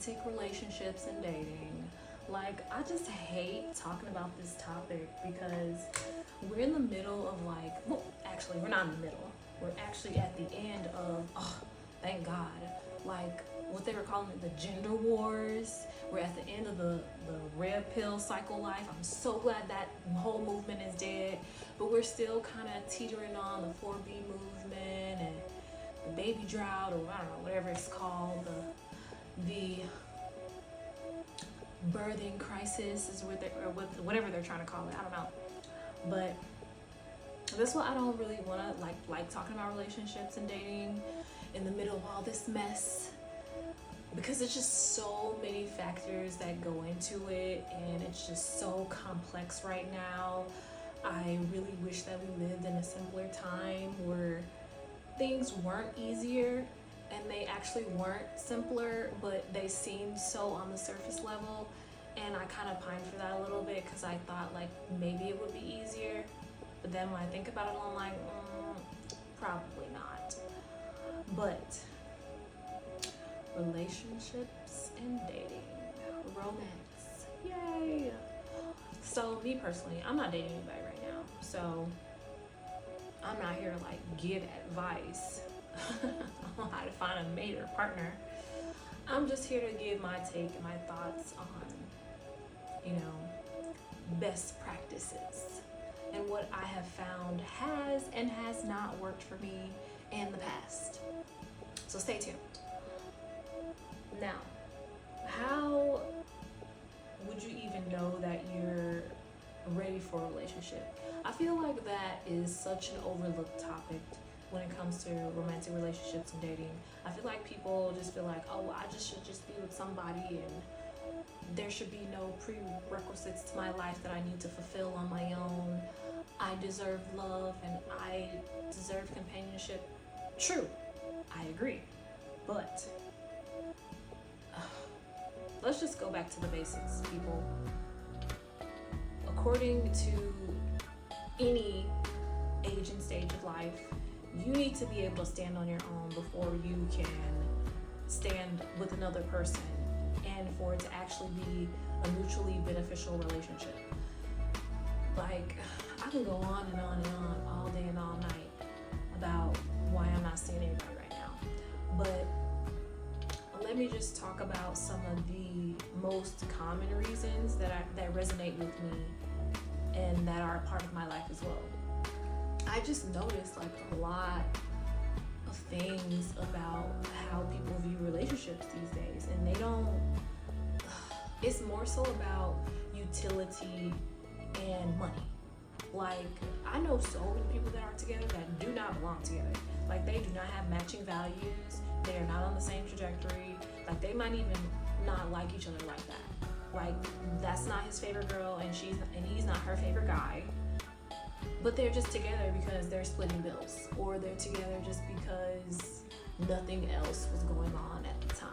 romantic relationships and dating. Like, I just hate talking about this topic because we're in the middle of like, well, actually, we're not in the middle. We're actually at the end of, oh, thank God, like what they were calling it, the gender wars. We're at the end of the red pill cycle life. I'm so glad that whole movement is dead, but we're still kind of teetering on the 4B movement and the baby drought, or I don't know, whatever it's called, the birthing crisis is what they, or whatever they're trying to call it. I don't know, but that's why I don't really want to like talking about relationships and dating in the middle of all this mess, because it's just so many factors that go into it, and it's just so complex right now. I really wish that we lived in a simpler time where things weren't easier, and they actually weren't simpler, but they seemed so on the surface level. And I kind of pined for that a little bit because I thought like maybe it would be easier, but then when I think about it, I'm like, probably not. But relationships and dating, romance, yay. So me personally, I'm not dating anybody right now, so I'm not here to like give advice on how to find a mate or partner. I'm just here to give my take and my thoughts on, best practices and what I have found has and has not worked for me in the past. So stay tuned. Now, how would you even know that you're ready for a relationship? I feel like that is such an overlooked topic when it comes to romantic relationships and dating. I feel like people just feel like, oh, I just should just be with somebody and there should be no prerequisites to my life that I need to fulfill on my own. I deserve love and I deserve companionship. True, I agree. But let's just go back to the basics, people. According to any age and stage of life, you need to be able to stand on your own before you can stand with another person, and for it to actually be a mutually beneficial relationship. Like, I can go on and on and on all day and all night about why I'm not seeing anybody right now. But let me just talk about some of the most common reasons that resonate with me and that are a part of my life as well. I just noticed like a lot of things about how people view relationships these days, and it's more so about utility and money. Like, I know so many people that are together that do not belong together. Like, they do not have matching values, they are not on the same trajectory, like they might even not like each other like that. Like, that's not his favorite girl and he's not her favorite guy. But they're just together because they're splitting bills, or they're together just because nothing else was going on at the time.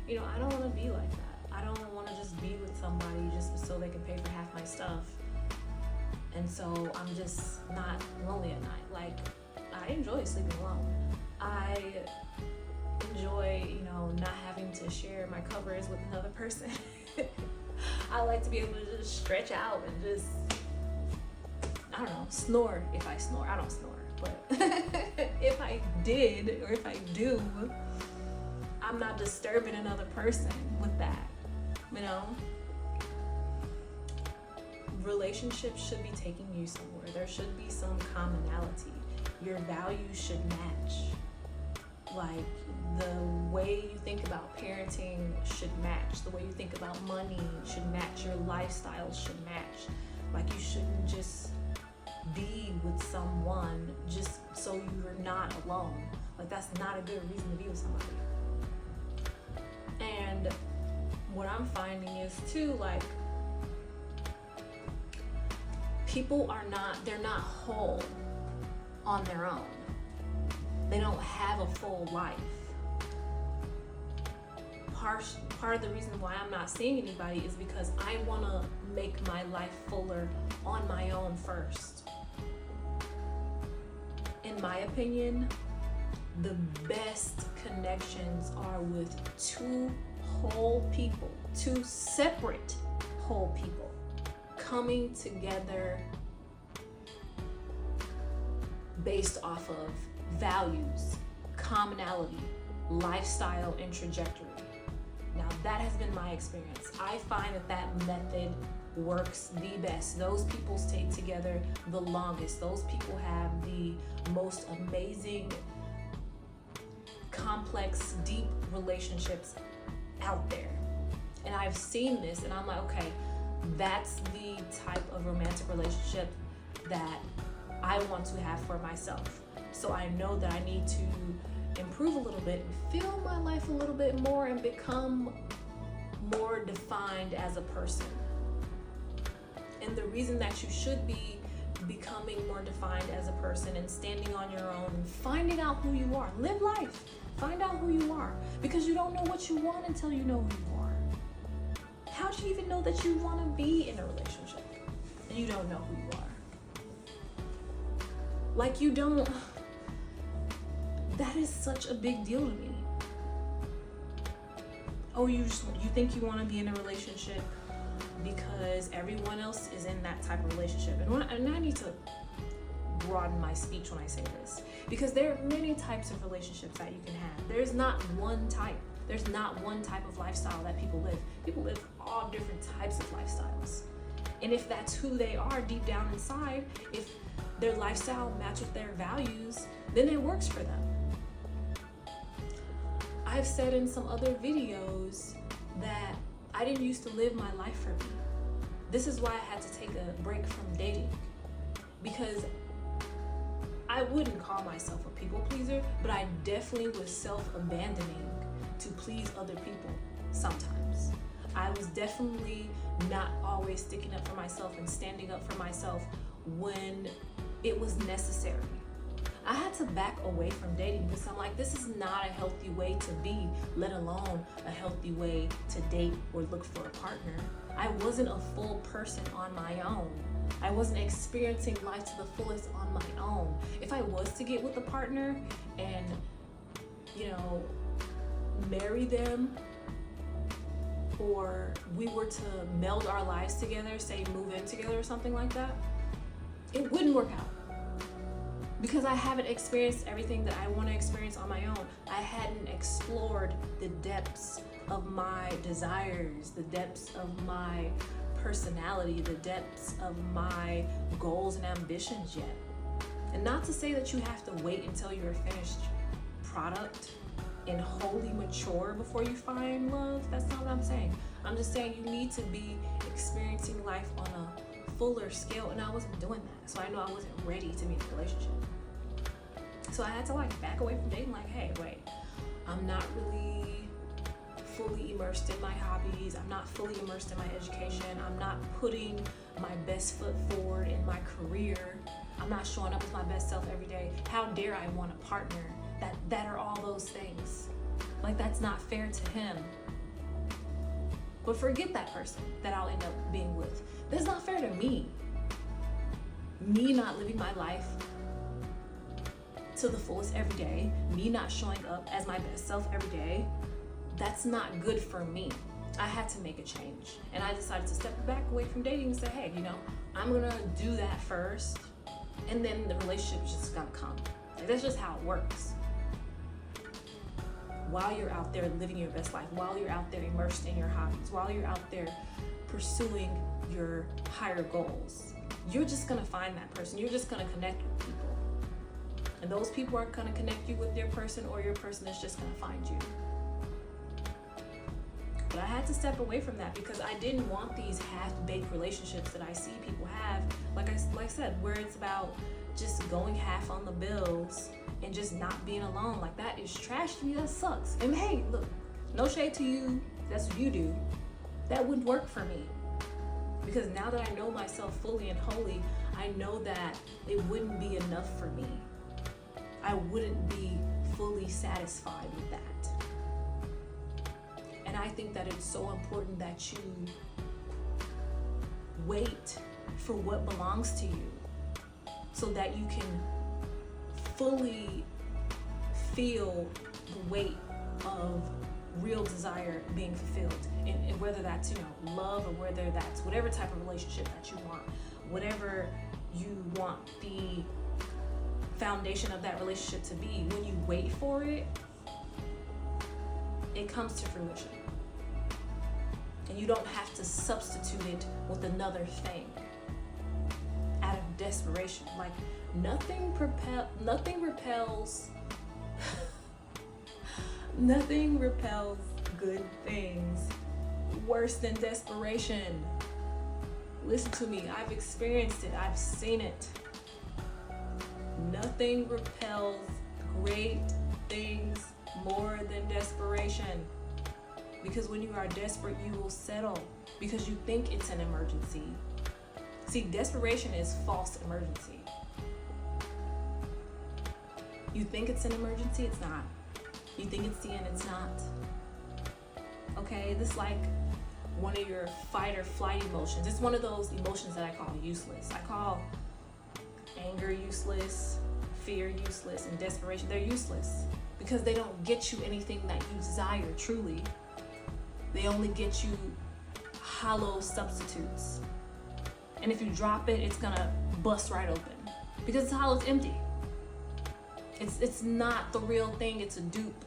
I don't want to be like that. I don't want to just be with somebody just so they can pay for half my stuff. And so I'm just not lonely at night. Like, I enjoy sleeping alone. I enjoy, not having to share my covers with another person. I like to be able to just stretch out and just, I don't know, snore if I snore. I don't snore, but if I did, or if I do, I'm not disturbing another person with that, Relationships should be taking you somewhere. There should be some commonality. Your values should match. Like, the way you think about parenting should match. The way you think about money should match. Your lifestyle should match. Like, you shouldn't just be with someone just so you're not alone. Like, that's not a good reason to be with somebody. And what I'm finding is too, like, people they're not whole on their own. They don't have a full life. Part of the reason why I'm not seeing anybody is because I want to make my life fuller on my own first. In my opinion, the best connections are with two whole people, two separate whole people coming together based off of values, commonality, lifestyle, and trajectory. Now, that has been my experience. I find that method works the best. Those people stay together the longest. Those people have the most amazing, complex, deep relationships out there. And I've seen this and I'm like, okay, that's the type of romantic relationship that I want to have for myself. So I know that I need to improve a little bit, feel my life a little bit more, and become more defined as a person. And the reason that you should be becoming more defined as a person and standing on your own and finding out who you are, live life, find out who you are, because you don't know what you want until you know who you are. How do you even know that you want to be in a relationship and you don't know who you are? Like, you don't. That is such a big deal to me. Oh, you think you want to be in a relationship because everyone else is in that type of relationship. And I need to broaden my speech when I say this, because there are many types of relationships that you can have. There's not one type. There's not one type of lifestyle that people live. People live all different types of lifestyles. And if that's who they are deep down inside, if their lifestyle matches their values, then it works for them. I've said in some other videos that I didn't used to live my life for me. This is why I had to take a break from dating, because I wouldn't call myself a people pleaser, but I definitely was self-abandoning to please other people sometimes. I was definitely not always sticking up for myself and standing up for myself when it was necessary. I had to back away from dating because I'm like, this is not a healthy way to be, let alone a healthy way to date or look for a partner. I wasn't a full person on my own. I wasn't experiencing life to the fullest on my own. If I was to get with a partner and, marry them, or we were to meld our lives together, say move in together or something like that, it wouldn't work out. Because I haven't experienced everything that I want to experience on my own. I hadn't explored the depths of my desires, the depths of my personality, the depths of my goals and ambitions yet. And not to say that you have to wait until you're a finished product and wholly mature before you find love. That's not what I'm saying. I'm just saying you need to be experiencing life on a fuller scale, and I wasn't doing that. So I know I wasn't ready to be in a relationship. So I had to back away from dating, hey, wait, I'm not really fully immersed in my hobbies. I'm not fully immersed in my education. I'm not putting my best foot forward in my career. I'm not showing up as my best self every day. How dare I want a partner that are all those things? That's not fair to him. But forget that person that I'll end up being with. That's not fair to me. Me not living my life to the fullest every day, me not showing up as my best self every day, that's not good for me. I had to make a change. And I decided to step back away from dating and say, hey, I'm gonna do that first, and then the relationship is just gonna come. That's just how it works. While you're out there living your best life, while you're out there immersed in your hobbies, while you're out there pursuing your higher goals, you're just gonna find that person. You're just gonna connect with people. And those people are gonna connect you with their person, or your person is just gonna find you. But I had to step away from that because I didn't want these half-baked relationships that I see people have, like I said, where it's about just going half on the bills and just not being alone. That is trash to me. That sucks. And hey, look, no shade to you. That's what you do. That wouldn't work for me. Because now that I know myself fully and wholly, I know that it wouldn't be enough for me. I wouldn't be fully satisfied with that. And I think that it's so important that you wait for what belongs to you so that you can fully feel the weight of real desire being fulfilled, and whether that's love, or whether that's whatever type of relationship that you want, whatever you want the foundation of that relationship to be. When you wait for it, it comes to fruition, and you don't have to substitute it with another thing out of desperation. Like nothing repels nothing repels good things worse than desperation. Listen to me, I've experienced it, I've seen it. Nothing repels great things more than desperation. Because when you are desperate, you will settle because you think it's an emergency. See, desperation is false emergency. You think it's an emergency, it's not. You think it's the end, it's not. Okay, this is like one of your fight or flight emotions. It's one of those emotions that I call useless. I call anger useless, fear useless, and desperation, they're useless because they don't get you anything that you desire truly. They only get you hollow substitutes. And if you drop it, it's gonna bust right open because it's hollow, it's empty. It's not the real thing, it's a dupe.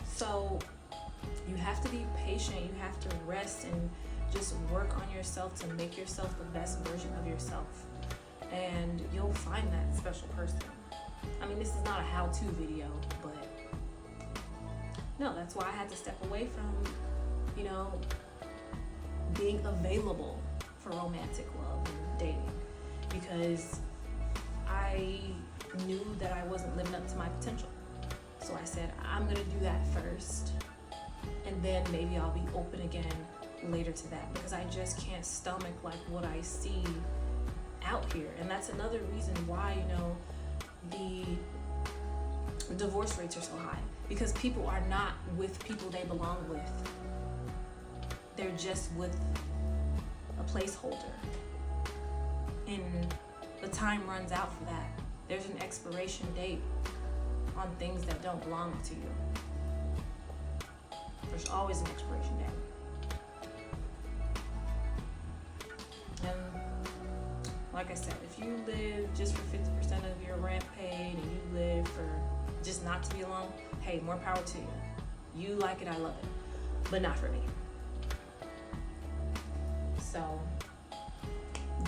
So you have to be patient, you have to rest and just work on yourself to make yourself the best version of yourself. And you'll find that special person. I mean, this is not a how-to video, but no, that's why I had to step away from, being available for romantic love and dating, because I knew that I wasn't living up to my potential. So I said, I'm gonna do that first, and then maybe I'll be open again later to that, because I just can't stomach like what I see out here. And that's another reason why, the divorce rates are so high, because people are not with people they belong with. They're just with a placeholder, and the time runs out for that. There's an expiration date on things that don't belong to you. There's always an expiration date. And like I said, if you live just for 50% of your rent paid, and you live for just not to be alone, hey, more power to you. You like it, I love it, but not for me. So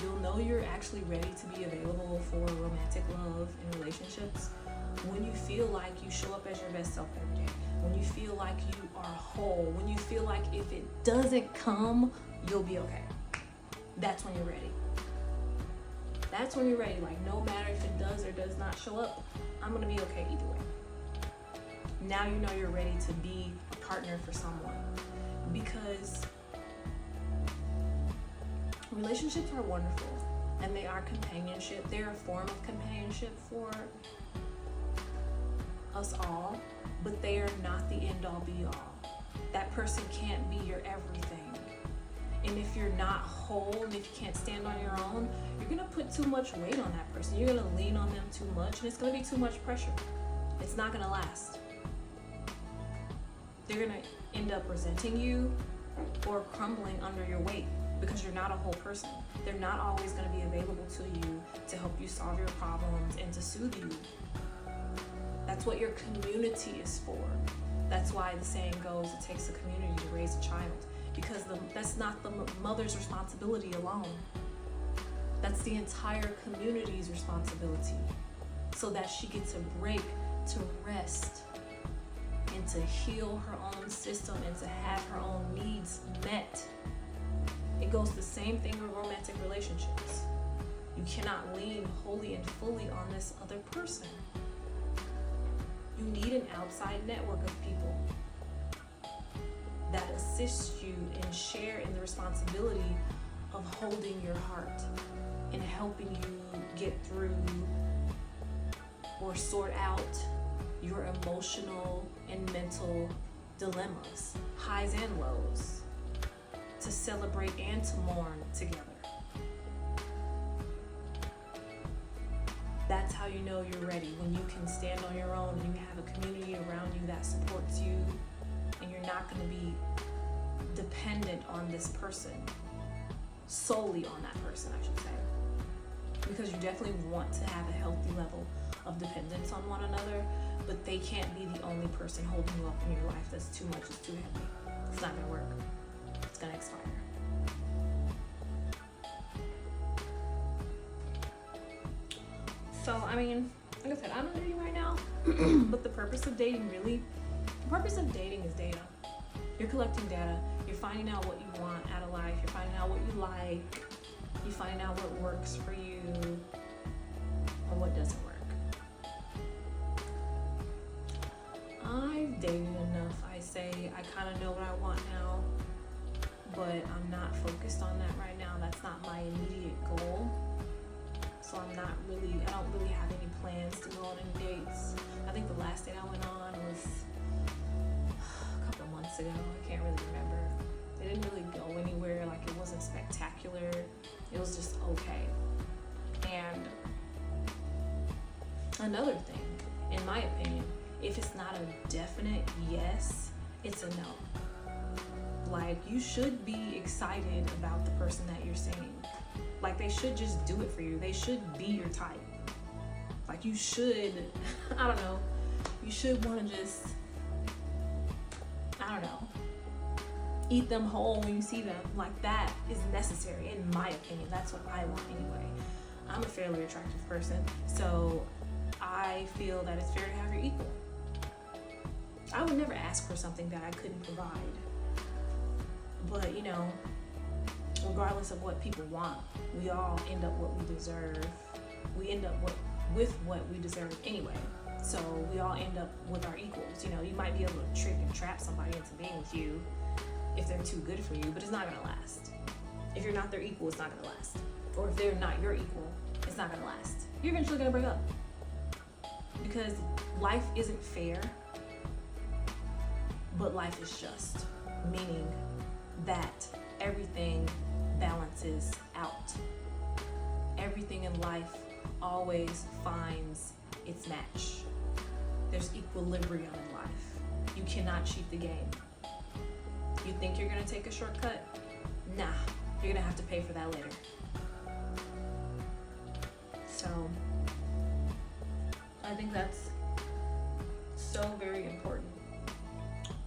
you'll know you're actually ready to be available for romantic love and relationships when you feel like you show up as your best self every day, when you feel like you are whole, when you feel like if it doesn't come, you'll be okay. That's when you're ready. That's when you're ready. Like, no matter if it does or does not show up, I'm gonna be okay either way. Now you know you're ready to be a partner for someone, because relationships are wonderful and they are companionship. They're a form of companionship for us all, but they are not the end all be all. That person can't be your everything. And if you're not whole, and if you can't stand on your own, you're gonna put too much weight on that person. You're gonna lean on them too much, and it's gonna be too much pressure. It's not gonna last. They're gonna end up resenting you or crumbling under your weight, because you're not a whole person. They're not always gonna be available to you to help you solve your problems and to soothe you. That's what your community is for. That's why the saying goes, it takes a community to raise a child, because that's not the mother's responsibility alone. That's the entire community's responsibility, so that she gets a break to rest and to heal her own system and to have her own needs met. It goes the same thing with romantic relationships. You cannot lean wholly and fully on this other person. You need an outside network of people that assist you and share in the responsibility of holding your heart and helping you get through or sort out your emotional and mental dilemmas, highs and lows, to celebrate and to mourn together. That's how you know you're ready, when you can stand on your own and you have a community around you that supports you, and you're not going to be dependent on this person, solely on that person, I should say. Because you definitely want to have a healthy level of dependence on one another, but they can't be the only person holding you up in your life. That's too much, it's too heavy. It's not going to work. It's going to expire. So, I mean, like I said, I'm dating right now, but the purpose of dating is data. You're collecting data. You're finding out what you want out of life. You're finding out what you like. You're finding out what works for you or what doesn't work. I've dated enough. I say I kind of know what I want now, but I'm not focused on that right now. That's not my immediate goal. So I don't really have any plans to go on any dates. I think the last date I went on was a couple of months ago. I can't really remember. It didn't really go anywhere. Like, it wasn't spectacular. It was just okay. And another thing, in my opinion, if it's not a definite yes, it's a no. Like, you should be excited about the person that you're seeing. Like, they should just do it for you. They should be your type. Like, you should, I don't know, you should want to just, I don't know, eat them whole when you see them. Like, that is necessary, in my opinion. That's what I want anyway. I'm a fairly attractive person, so I feel that it's fair to have your equal. I would never ask for something that I couldn't provide. But, you know, regardless of what people want, we all end up what we deserve. We end up with what we deserve anyway. So we all end up with our equals. You know, you might be able to trick and trap somebody into being with you if they're too good for you, but it's not gonna last. If you're not their equal, it's not gonna last. Or if they're not your equal, it's not gonna last. You're eventually gonna break up. Because life isn't fair, but life is just. Meaning that everything balances out. Everything in life always finds its match. There's equilibrium in life. You cannot cheat the game. You think you're gonna take a shortcut? Nah, you're gonna have to pay for that later. So, I think that's so very important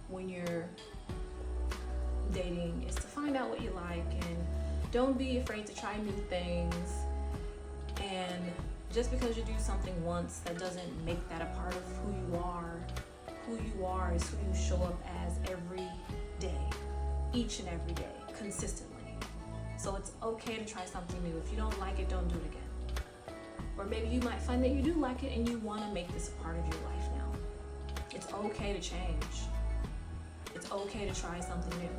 when you're dating, is to find out what you like, and don't be afraid to try new things. And just because you do something once, that doesn't make that a part of who you are. Who you are is who you show up as every day, each and every day, consistently. So it's okay to try something new. If you don't like it, don't do it again. Or maybe you might find that you do like it and you want to make this a part of your life now. It's okay to change. It's okay to try something new.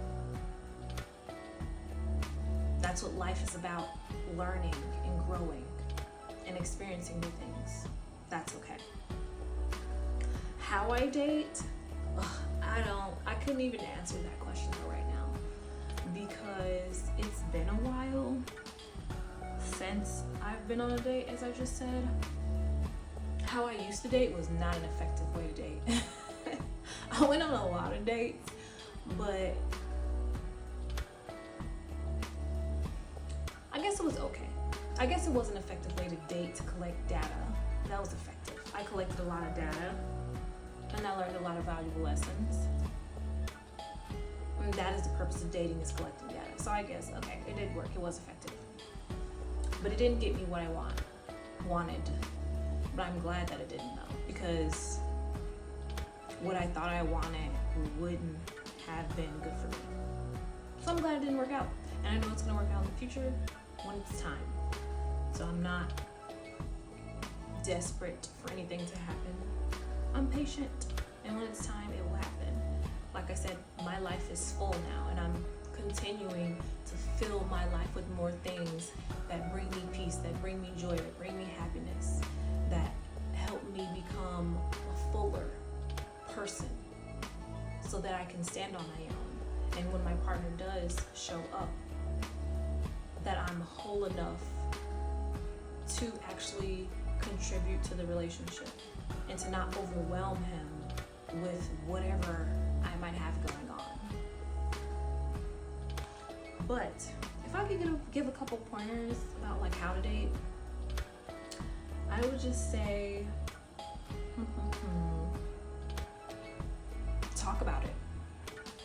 That's what life is about, learning and growing and experiencing new things. That's okay. How I date? I couldn't even answer that question right now, because it's been a while since I've been on a date, as I just said. How I used to date was not an effective way to date. I went on a lot of dates, but I guess it was okay. I guess it was an effective way to date, to collect data. That was effective. I collected a lot of data, and I learned a lot of valuable lessons. And that is the purpose of dating, is collecting data. So I guess, okay, it did work. It was effective. But it didn't get me what I wanted. But I'm glad that it didn't, though, because what I thought I wanted wouldn't have been good for me. So I'm glad it didn't work out. And I know it's going to work out in the future when it's time. So I'm not desperate for anything to happen. I'm patient, and when it's time, it will happen. Like I said, my life is full now, and I'm continuing to fill my life with more things that bring me peace, that bring me joy, that bring me happiness, that help me become a fuller person so that I can stand on my own. And when my partner does show up, that I'm whole enough to actually contribute to the relationship and to not overwhelm him with whatever I might have going on. But if I could give a couple pointers about like how to date, I would just say talk about it.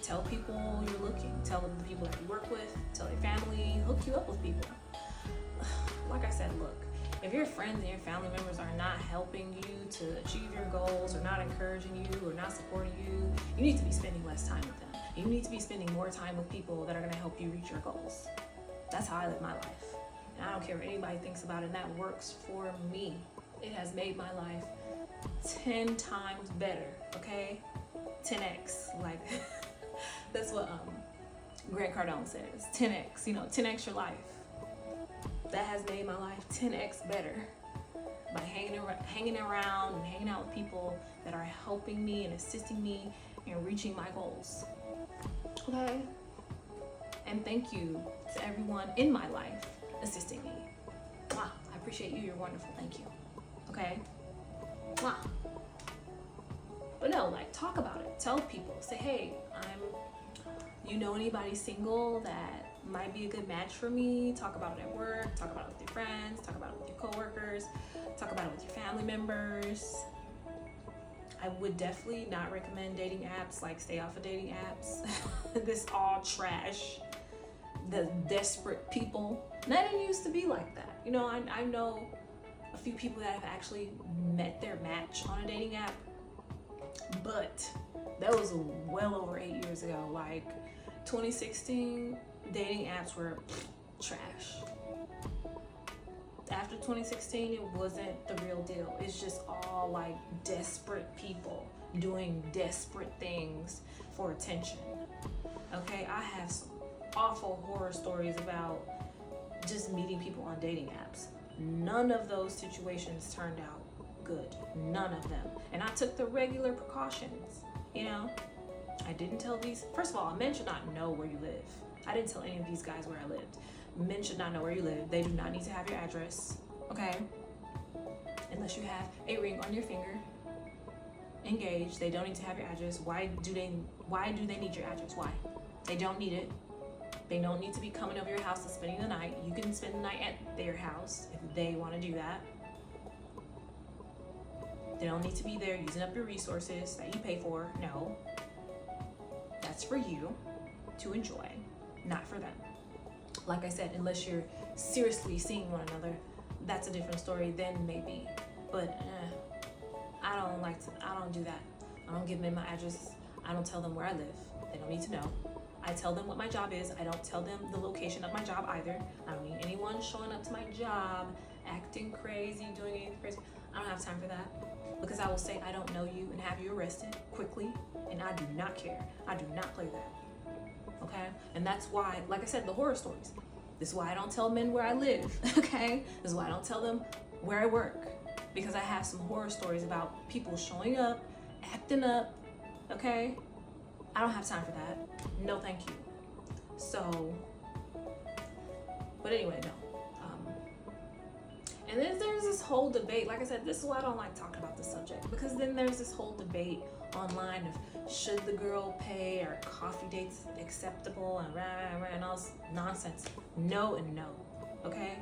Tell people you're looking. Tell the people that you work with. Tell your family. Hook you up with people. Like I said, look, if your friends and your family members are not helping you to achieve your goals, or not encouraging you, or not supporting you, you need to be spending less time with them. You need to be spending more time with people that are going to help you reach your goals. That's how I live my life. And I don't care what anybody thinks about it. That works for me. It has made my life 10 times better, okay? 10x, like that's what Grant Cardone says. 10x, 10x your life. That has made my life 10x better by hanging around and hanging out with people that are helping me and assisting me in reaching my goals. Okay? And thank you to everyone in my life assisting me. Mwah. I appreciate you. You're wonderful. Thank you. Okay? Mwah. But no, like, talk about it. Tell people. Say, hey, you know anybody single that might be a good match for me? Talk about it at work. Talk about it with your friends. Talk about it with your coworkers. Talk about it with your family members. I would definitely not recommend dating apps. Like, stay off of dating apps. This all trash. The desperate people. That didn't used to be like that. I know a few people that have actually met their match on a dating app, but that was well over 8 years ago. Like 2016, dating apps were trash. After 2016, it wasn't the real deal. It's just all like desperate people doing desperate things for attention. Okay, I have some awful horror stories about just meeting people on dating apps. None of those situations turned out good. None of them. And I took the regular precautions. I didn't tell these. First of all, men should not know where you live. I didn't tell any of these guys where I lived. Men should not know where you live. They do not need to have your address. Okay? Unless you have a ring on your finger. Engaged. They don't need to have your address. Why do they need your address? Why? They don't need it. They don't need to be coming over your house and spending the night. You can spend the night at their house if they want to do that. They don't need to be there using up your resources that you pay for. No. That's for you to enjoy, not for them. Like I said, unless you're seriously seeing one another, that's a different story, then maybe. But I don't do that. I don't give them my address. I don't tell them where I live. They don't need to know. I tell them what my job is. I don't tell them the location of my job either. I don't need anyone showing up to my job, acting crazy, doing anything crazy. I don't have time for that, because I will say I don't know you and have you arrested quickly, and I do not care. I do not play that. Okay? And that's why, like I said, the horror stories. This is why I don't tell men where I live. Okay? This is why I don't tell them where I work, because I have some horror stories about people showing up, acting up. Okay? I don't have time for that. No, thank you. So, but anyway, no. And then there's this whole debate. Like I said, this is why I don't like talking about the subject, because then there's this whole debate online of should the girl pay, or coffee dates acceptable, and all this nonsense. No and no. Okay?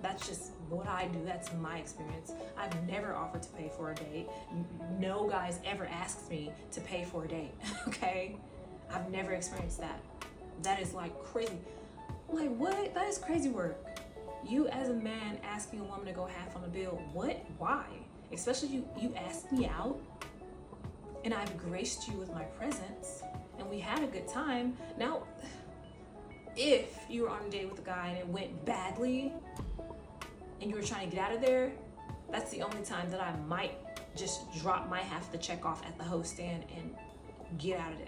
That's just what I do. That's my experience. I've never offered to pay for a date. No guy's ever asked me to pay for a date. Okay? I've never experienced that. That is like crazy. Like, what? That is crazy work. You as a man asking a woman to go half on the bill. What? Why? Especially you asked me out, and I've graced you with my presence, and we had a good time. Now, if you were on a date with a guy and it went badly, and you were trying to get out of there, that's the only time that I might just drop my half the check off at the host stand and get out of there.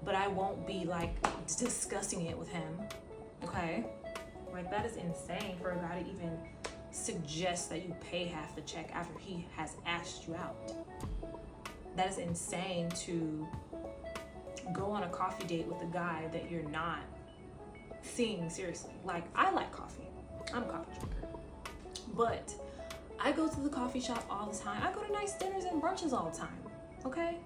But I won't be like discussing it with him. Okay? Like, that is insane for a guy to even suggest that you pay half the check after he has asked you out. That is insane to go on a coffee date with a guy that you're not seeing seriously. Like, I like coffee. I'm a coffee drinker. But I go to the coffee shop all the time. I go to nice dinners and brunches all the time. Okay?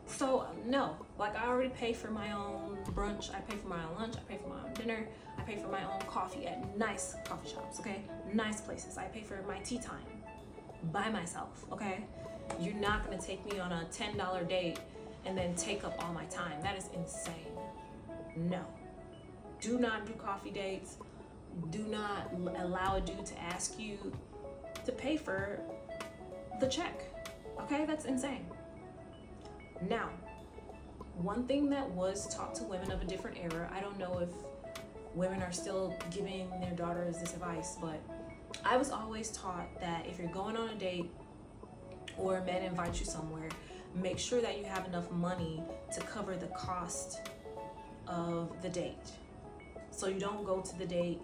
So no, like I already pay for my own brunch, I pay for my own lunch, I pay for my own dinner, I pay for my own coffee at nice coffee shops, okay? Nice places. I pay for my tea time by myself, okay? You're not gonna take me on a $10 date and then take up all my time. That is insane. No. Do not do coffee dates. Do not allow a dude to ask you to pay for the check, okay? That's insane. Now, one thing that was taught to women of a different era, I don't know if women are still giving their daughters this advice, but I was always taught that if you're going on a date or a man invites you somewhere, make sure that you have enough money to cover the cost of the date. So you don't go to the date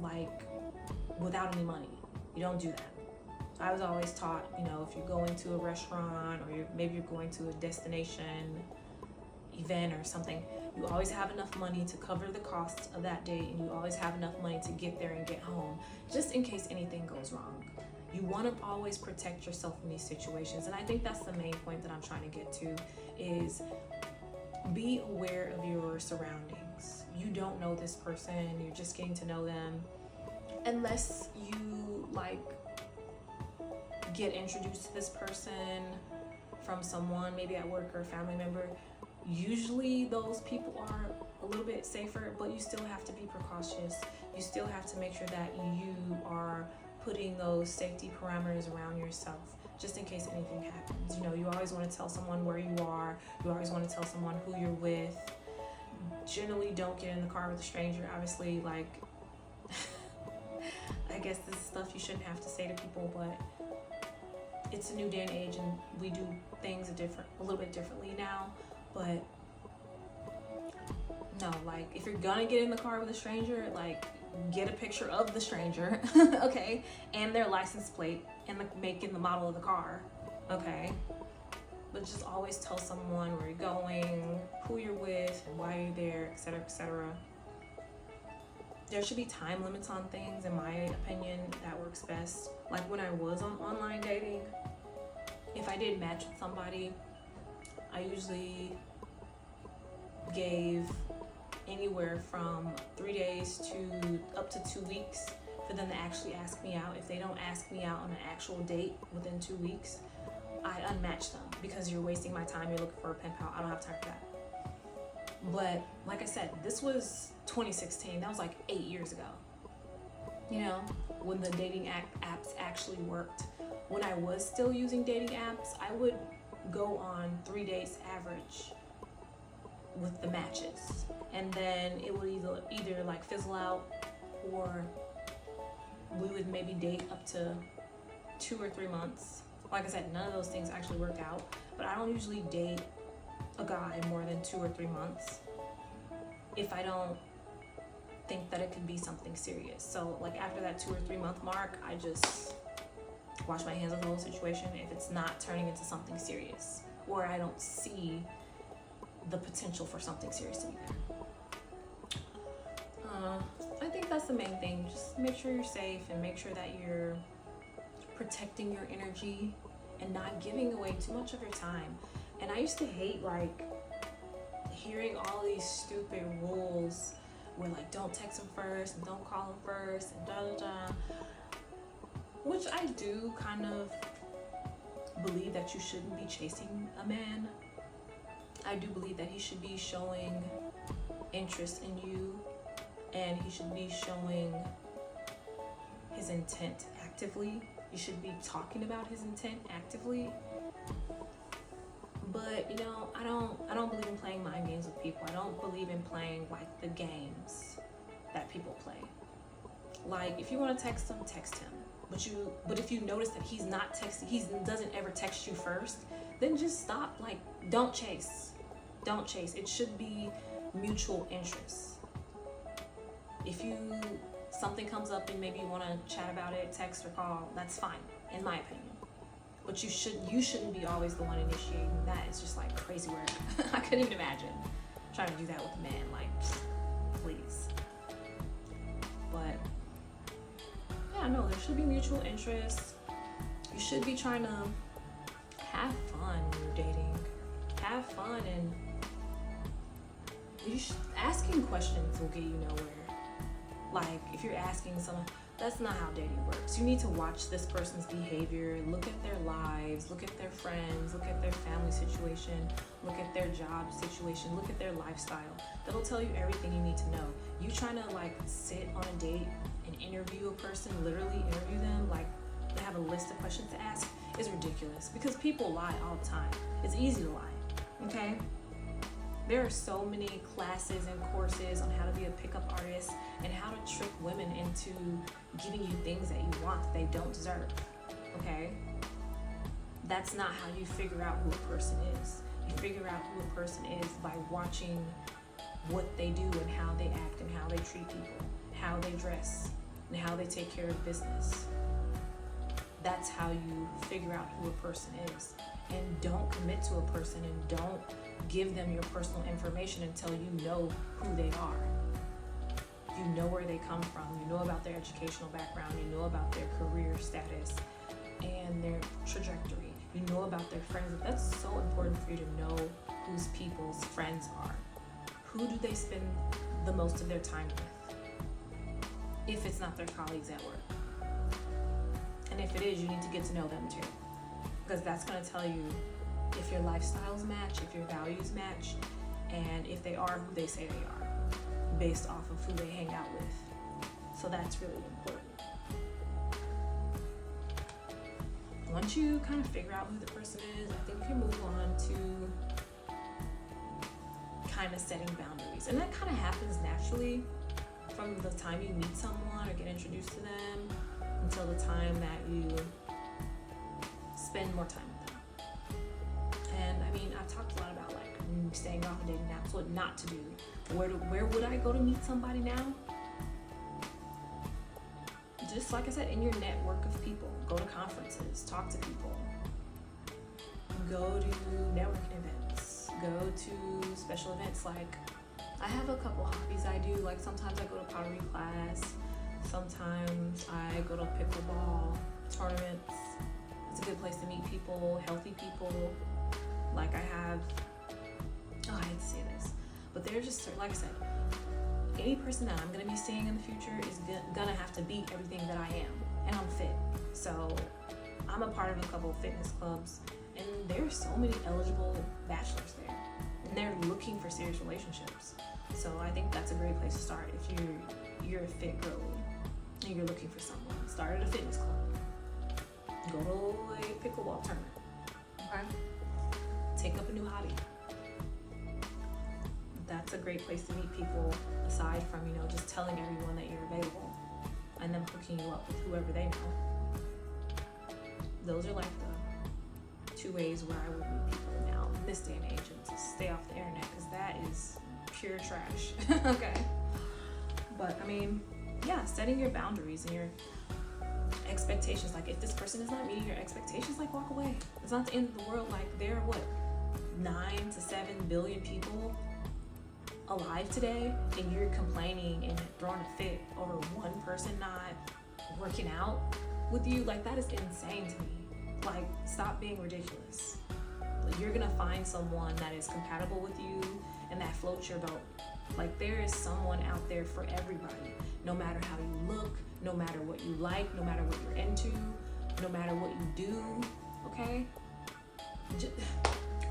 like without any money. You don't do that. I was always taught, you know, if you're going to a restaurant or maybe you're going to a destination event or something, you always have enough money to cover the cost of that date, and you always have enough money to get there and get home, just in case anything goes wrong. You want to always protect yourself in these situations, and I think that's the main point that I'm trying to get to, is be aware of your surroundings. You don't know this person, you're just getting to know them, unless you like get introduced to this person from someone, maybe at work or a family member. Usually those people are a little bit safer, but you still have to be precautious. You still have to make sure that you are putting those safety parameters around yourself, just in case anything happens. You know, you always want to tell someone where you are. You always want to tell someone who you're with. Generally, don't get in the car with a stranger. Obviously, like, I guess this is stuff you shouldn't have to say to people, but it's a new day and age, and we do things a little bit differently now. But no, like, if you're gonna get in the car with a stranger, like, get a picture of the stranger, okay, and their license plate and the make and the model of the car, okay. But just always tell someone where you're going, who you're with, and why you're there, etc., etc. There should be time limits on things, in my opinion. That works best. Like when I was on online dating, if I did match with somebody, I usually gave anywhere from 3 days to up to 2 weeks for them to actually ask me out. If they don't ask me out on an actual date within 2 weeks, I unmatch them, because you're wasting my time. You're looking for a pen pal. I don't have time for that. But like I said, this was 2016. That was like 8 years ago. You know, when the dating apps actually worked. When I was still using dating apps, I would go on 3 days average with the matches, and then it would either like fizzle out, or we would maybe date up to 2 or 3 months. Like I said, none of those things actually worked out, but I don't usually date a guy more than 2 or 3 months if I don't think that it could be something serious. So like after that 2 or 3 month mark, I just wash my hands of the whole situation if it's not turning into something serious, or I don't see the potential for something serious to be there. I think that's the main thing. Just make sure you're safe, and make sure that you're protecting your energy and not giving away too much of your time. And I used to hate like hearing all these stupid rules where like don't text him first and don't call him first and da da da, which I do kind of believe that you shouldn't be chasing a man. I do believe that he should be showing interest in you, and he should be showing his intent actively. You should be talking about his intent actively. But you know, I don't believe in playing mind games with people. I don't believe in playing like the games that people play. Like if you want to text him, text him. But if you notice that he's not texting, he doesn't ever text you first, then just stop. Like, don't chase. Don't chase. It should be mutual interest. If something comes up and maybe you want to chat about it, text or call, that's fine, in my opinion. But you shouldn't be always the one initiating. That is just like crazy work. I couldn't even imagine trying to do that with a man. Like, please. But yeah, yeah, no, there should be mutual interests. You should be trying to have fun when you're dating. Have fun, and asking questions will get you nowhere. Like, if you're asking someone, that's not how dating works. You need to watch this person's behavior, look at their lives, look at their friends, look at their family situation, look at their job situation, look at their lifestyle. That'll tell you everything you need to know. You trying to like sit on a date and interview a person, literally interview them, like they have a list of questions to ask, is ridiculous, because people lie all the time. It's easy to lie, okay? There are so many classes and courses on how to be a pickup artist and how to trick women into giving you things that you want that they don't deserve, okay? That's not how you figure out who a person is. You figure out who a person is by watching what they do and how they act and how they treat people, how they dress, and how they take care of business. That's how you figure out who a person is. And don't commit to a person, and don't give them your personal information until you know who they are. You know where they come from, you know about their educational background, you know about their career status and their trajectory, you know about their friends. That's so important for you to know whose people's friends are. Who do they spend the most of their time with? If it's not their colleagues at work. And if it is, you need to get to know them too. Because that's going to tell you if your lifestyles match, if your values match, and if they are who they say they are, based off of who they hang out with. So that's really important. Once you kind of figure out who the person is, I think you can move on to kind of setting boundaries. And that kind of happens naturally from the time you meet someone or get introduced to them until the time that you spend more time with them. And I mean, I've talked a lot about like staying off of dating apps, what not to do. Where would I go to meet somebody now? Just like I said, in your network of people. Go to conferences, talk to people. Go to networking events. Go to special events. Like, I have a couple hobbies I do. Like, sometimes I go to pottery class. Sometimes I go to pickleball tournaments. It's a good place to meet people, healthy people. Like, I have, I hate to say this, but they're just, like I said, any person that I'm gonna be seeing in the future is gonna have to beat everything that I am, and I'm fit. So I'm a part of a couple of fitness clubs, and there's so many eligible bachelors there, and they're looking for serious relationships. So I think that's a great place to start if you're a fit girl and you're looking for someone. Start at a fitness club. Go to a pickleball tournament. Okay? Take up a new hobby. That's a great place to meet people, aside from, just telling everyone that you're available and them hooking you up with whoever they know. Those are like the two ways where I would meet people now in this day and age, and to stay off the internet, because that is pure trash. Okay? But I mean, yeah, setting your boundaries and your expectations. Like, if this person is not meeting your expectations, like, walk away. It's not the end of the world. Like, there are 9 to 7 billion people alive today, and you're complaining and throwing a fit over one person not working out with you. Like, that is insane to me. Like, stop being ridiculous. Like, you're gonna find someone that is compatible with you and that floats your boat. Like, there is someone out there for everybody, no matter how you look, no matter what you like, no matter what you're into, no matter what you do. Okay? Just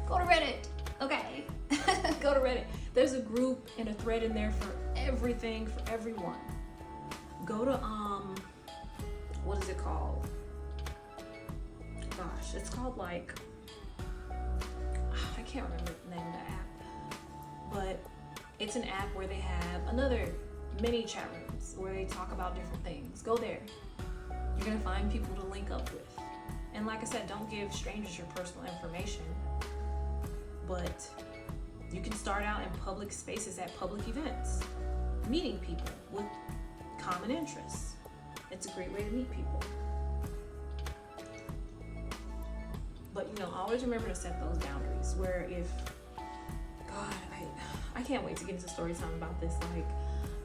go to Reddit. Okay? Go to Reddit. There's a group and a thread in there for everything, for everyone. Go to what is it called? Gosh, it's called like, I can't remember the name of the app, but it's an app where they have another mini chat rooms where they talk about different things. Go there. You're gonna find people to link up with. And like I said, don't give strangers your personal information, but you can start out in public spaces at public events, meeting people with common interests. It's a great way to meet people. But always remember to set those boundaries, where if, God, I can't wait to get into story time about this, like,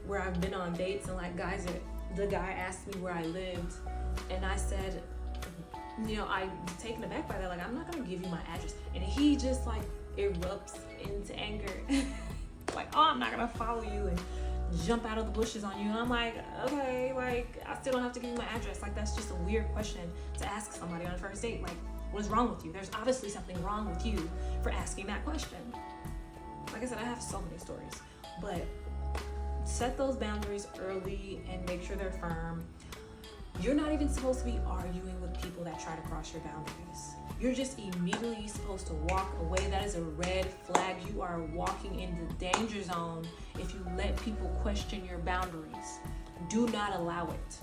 where I've been on dates and like guys are the guy asked me where I lived, and I said, I was taken aback by that. Like, I'm not gonna give you my address. And he just like erupts into anger. Like, oh, I'm not gonna follow you, and jump out of the bushes on you. And I'm like, okay, like, I still don't have to give you my address. Like, that's just a weird question to ask somebody on a first date. Like, what is wrong with you? There's obviously something wrong with you for asking that question. Like I said, I have so many stories, but set those boundaries early and make sure they're firm. You're not even supposed to be arguing with people that try to cross your boundaries. You're just immediately supposed to walk away. That is a red flag. You are walking in the danger zone if you let people question your boundaries. Do not allow it.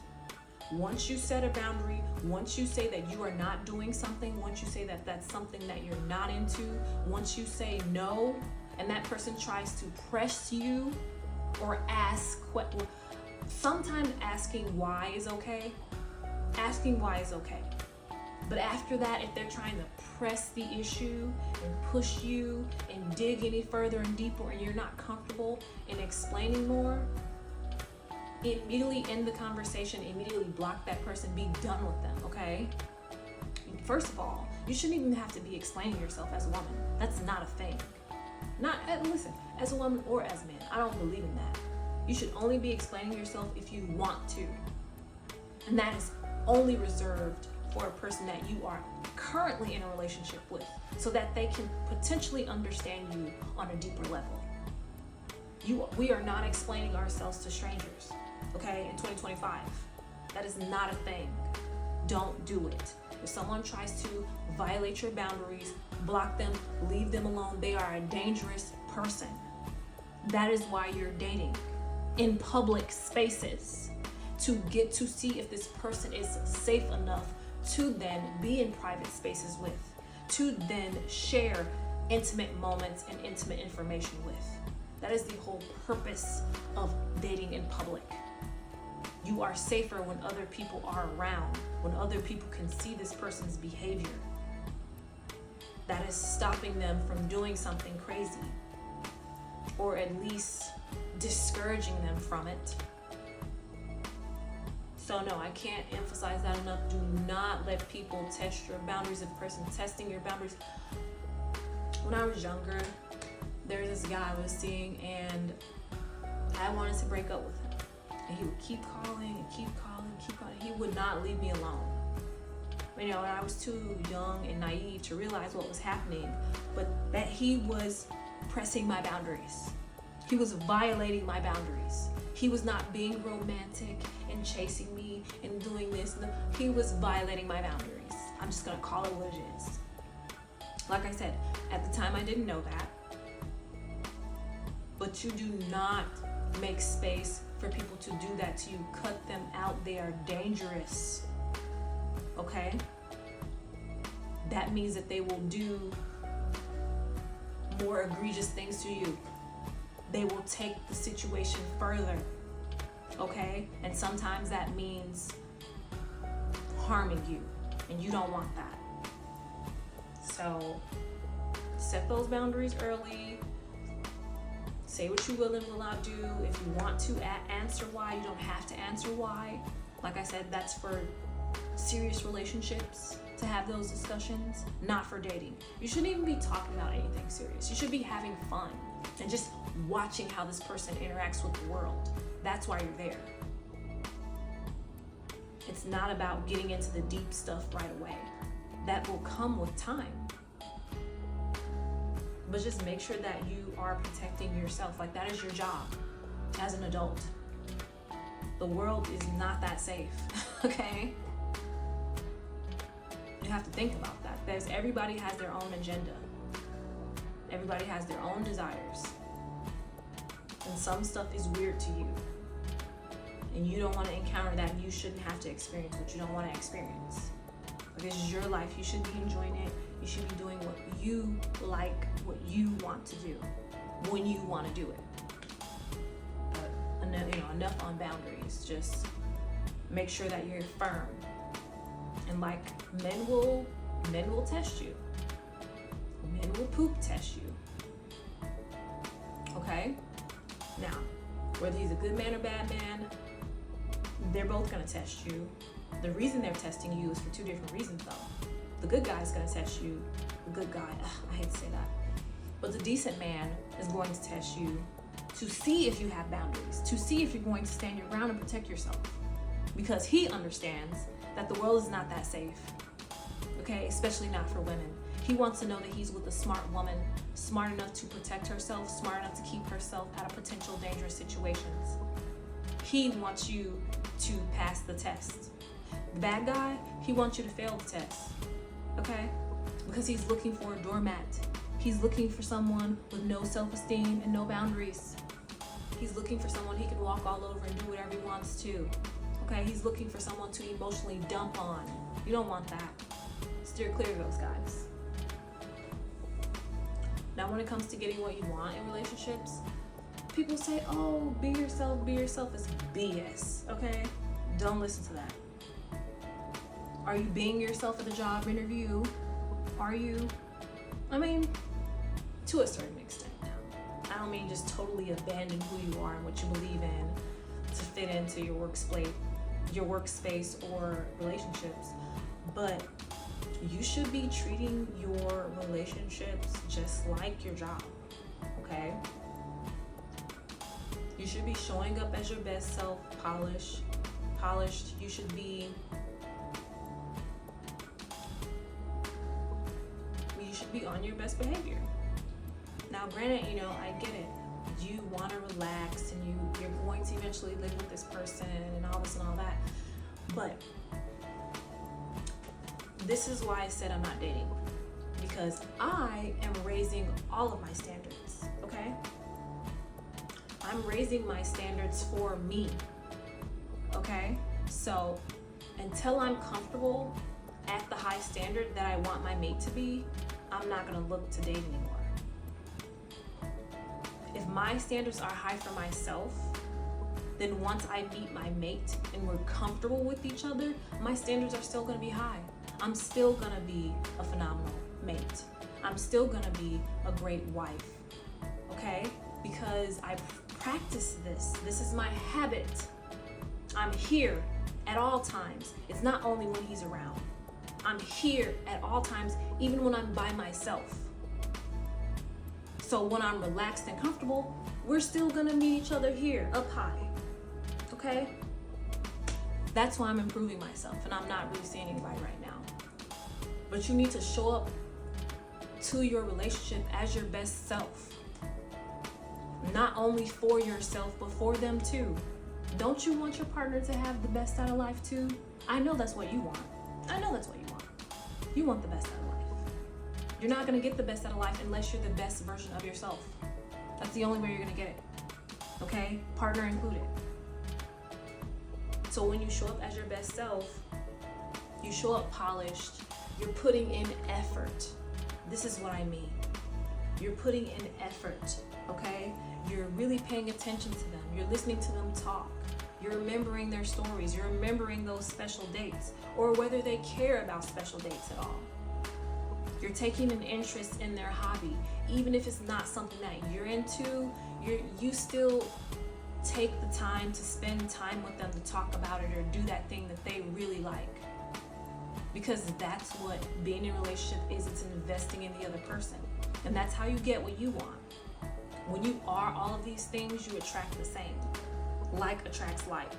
Once you set a boundary, once you say that you are not doing something, once you say that that's something that you're not into, once you say no, and that person tries to press you or ask, sometimes asking why is okay. Asking why is okay. But after that, if they're trying to press the issue and push you and dig any further and deeper, and you're not comfortable in explaining more, immediately end the conversation, immediately block that person, be done with them, okay? First of all, you shouldn't even have to be explaining yourself as a woman. That's not a thing. Listen, as a woman or as a man, I don't believe in that. You should only be explaining yourself if you want to. And that is only reserved for a person that you are currently in a relationship with, so that they can potentially understand you on a deeper level. We are not explaining ourselves to strangers, okay, in 2025. That is not a thing. Don't do it. If someone tries to violate your boundaries, block them, leave them alone, they are a dangerous person. That is why you're dating in public spaces, to get to see if this person is safe enough to then be in private spaces with, to then share intimate moments and intimate information with. That is the whole purpose of dating in public. You are safer when other people are around, when other people can see this person's behavior. That is stopping them from doing something crazy, or at least discouraging them from it. So no, I can't emphasize that enough. Do not let people test your boundaries. If a person testing your boundaries. When I was younger, there was this guy I was seeing, and I wanted to break up with him. And he would keep calling and keep calling, keep calling. He would not leave me alone. I was too young and naive to realize what was happening, but that he was pressing my boundaries. He was violating my boundaries. He was not being romantic and chasing me and doing this. No, he was violating my boundaries. I'm just gonna call it what it is. Like I said, at the time I didn't know that. But you do not make space for people to do that to you. Cut them out. They are dangerous. Okay? That means that they will do more egregious things to you. They will take the situation further. Okay? And sometimes that means harming you, and you don't want that. So set those boundaries early. Say what you will and will not do. If you want to answer why, you don't have to answer why. Like I said, that's for serious relationships to have those discussions, not for dating. You shouldn't even be talking about anything serious. You should be having fun and just watching how this person interacts with the world. That's why you're there. It's not about getting into the deep stuff right away. That will come with time. But just make sure that you are protecting yourself. Like, that is your job as an adult. The world is not that safe, okay? You have to think about that. Because everybody has their own agenda. Everybody has their own desires. And some stuff is weird to you. And you don't want to encounter that, and you shouldn't have to experience what you don't want to experience. This is your life. You should be enjoying it. You should be doing what you like, what you want to do, when you want to do it. But enough on boundaries. Just make sure that you're firm. And like, men will test you. Men will poop test you. Okay? Now, whether he's a good man or bad man, They're both gonna test you. The reason they're testing you is for two different reasons though. The good guy is gonna test you. The good guy, I hate to say that. But the decent man is going to test you to see if you have boundaries, to see if you're going to stand your ground and protect yourself. Because he understands that the world is not that safe, okay? Especially not for women. He wants to know that he's with a smart woman, smart enough to protect herself, smart enough to keep herself out of potential dangerous situations. He wants you to pass the test. The bad guy, he wants you to fail the test, okay? Because he's looking for a doormat. He's looking for someone with no self-esteem and no boundaries. He's looking for someone he can walk all over and do whatever he wants to, okay? He's looking for someone to emotionally dump on. You don't want that. Steer clear of those guys. Now, when it comes to getting what you want in relationships, people say, oh, be yourself is BS, okay? Don't listen to that. Are you being yourself at the job interview? Are you? I mean, to a certain extent now. I don't mean just totally abandon who you are and what you believe in to fit into your workspace or relationships, but you should be treating your relationships just like your job, okay? You should be showing up as your best self, polished. You should be on your best behavior. Now, granted, I get it. You want to relax and you're going to eventually live with this person and all this and all that. But this is why I said I'm not dating. Because I am raising all of my standards, okay? I'm raising my standards for me, okay? So until I'm comfortable at the high standard that I want my mate to be, I'm not gonna look to date anymore. If my standards are high for myself, then once I meet my mate and we're comfortable with each other, my standards are still gonna be high. I'm still gonna be a phenomenal mate. I'm still gonna be a great wife, okay? Because I practice this. This is my habit. I'm here at all times. It's not only when he's around. I'm here at all times, even when I'm by myself. So when I'm relaxed and comfortable, we're still gonna meet each other here, up high, okay? That's why I'm improving myself, and I'm not really seeing anybody right now. But you need to show up to your relationship as your best self. Not only for yourself, but for them too. Don't you want your partner to have the best out of life too? I know that's what you want. I know that's what you want. You want the best out of life. You're not gonna get the best out of life unless you're the best version of yourself. That's the only way you're gonna get it, okay? Partner included. So when you show up as your best self, you show up polished, you're putting in effort. This is what I mean. You're putting in effort, okay? You're really paying attention to them. You're listening to them talk. You're remembering their stories. You're remembering those special dates, or whether they care about special dates at all. You're taking an interest in their hobby. Even if it's not something that you're into, you still take the time to spend time with them to talk about it or do that thing that they really like. Because that's what being in a relationship is. It's investing in the other person. And that's how you get what you want. When you are all of these things, you attract the same. Like attracts like.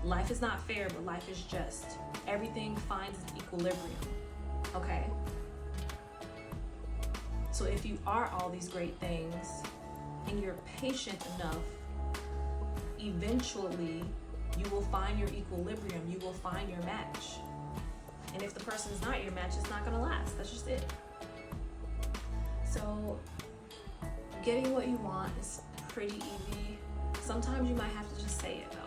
Life is not fair, but life is just. Everything finds its equilibrium. Okay? So if you are all these great things and you're patient enough, eventually you will find your equilibrium. You will find your match. And if the person's not your match, it's not gonna last. That's just it. So getting what you want is pretty easy. Sometimes you might have to just say it though.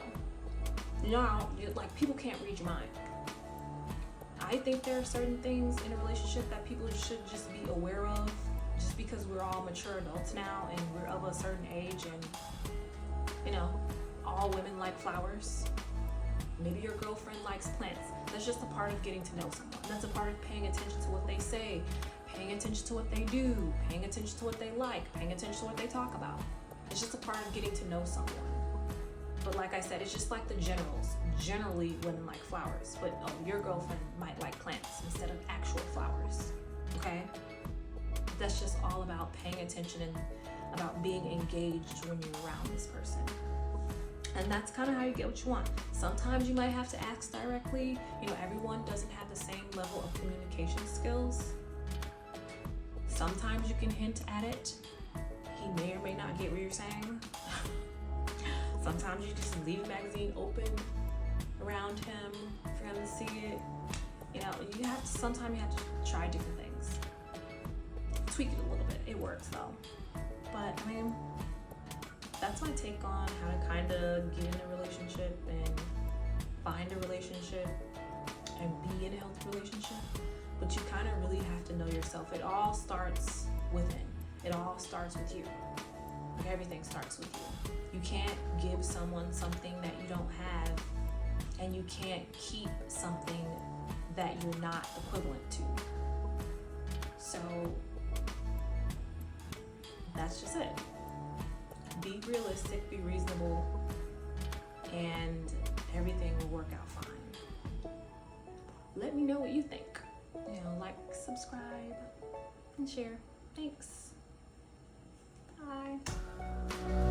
Like people can't read your mind. I think there are certain things in a relationship that people should just be aware of, just because we're all mature adults now and we're of a certain age, and all women like flowers. Maybe your girlfriend likes plants. That's just a part of getting to know someone. That's a part of paying attention to what they say, paying attention to what they do, paying attention to what they like, paying attention to what they talk about. It's just a part of getting to know someone. But like I said, it's just like the generals. Generally, women like flowers, but your girlfriend might like plants instead of actual flowers. Okay? That's just all about paying attention and about being engaged when you're around this person. And that's kind of how you get what you want. Sometimes you might have to ask directly. You know, everyone doesn't have the same level of communication skills. Sometimes you can hint at it. He may or may not get what you're saying. Sometimes you just leave the magazine open around him for him to see it. You know, sometimes you have to try different things. Tweak it a little bit. It works though. But I mean, that's my take on how to kind of get in a relationship and find a relationship and be in a healthy relationship. But you kind of really have to know yourself. It all starts within. It all starts with you. Like everything starts with you. You can't give someone something that you don't have, and you can't keep something that you're not equivalent to. So that's just it. Be realistic, be reasonable, and everything will work out fine. Let me know what you think. You know, like, subscribe, and share. Thanks. Bye.